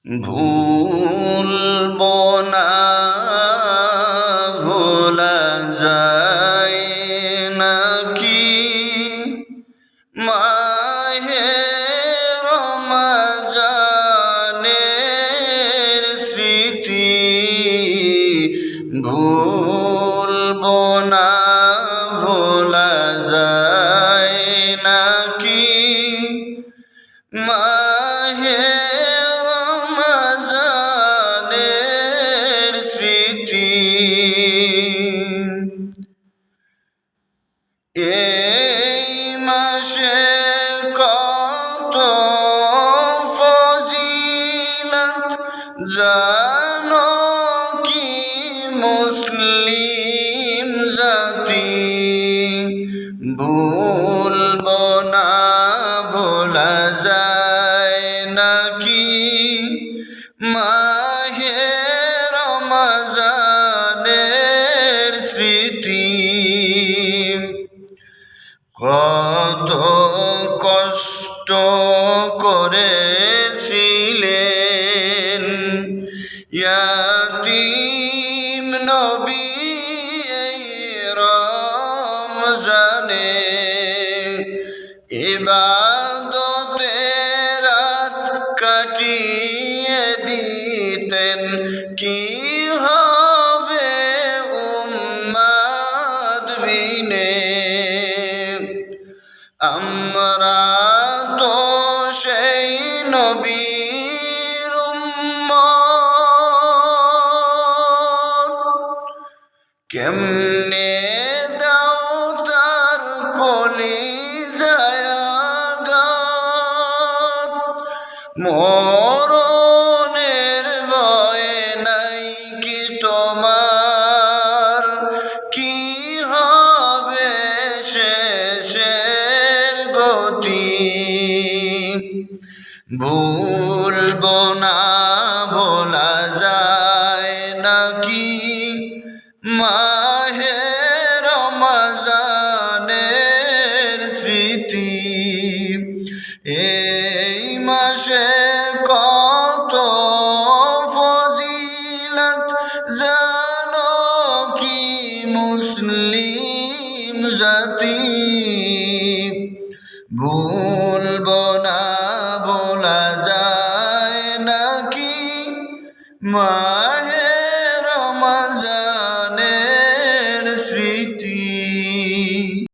ভুলব না, ভোলা যায় নাকি মাহে রমজানের স্মৃতি। ভুলব না, ভোলা যায় নাকি মাহে রমজানের স্মৃতি। এই মাসে কত ফজিলত জানো কি মুসলিম জাতি। ভুলব না, ভোলা যায় নাকি মাহে রমজানের স্মৃতি। কত কষ্ট করেছিলেন ইয়াতীম নবী এই রমজানে। ইবাদতে রাত কাটিয়ে দিতেন, কি হবে উম্মাদ বিনে। আমরা তো সেই নবীর উম্মত, কেমনে দাও তার কলিজায় আঘাত। মরণের ভয় নাই কি তোমার, কি হবে শেষের গতি। ভুলব না, ভোলা যায় নাকি মাহে রমজানের স্মৃতি। এই মাসে কত ফজিলত জানো কি মুসলিম জাতি। ভুলব না, ভোলা যায় নাকি মা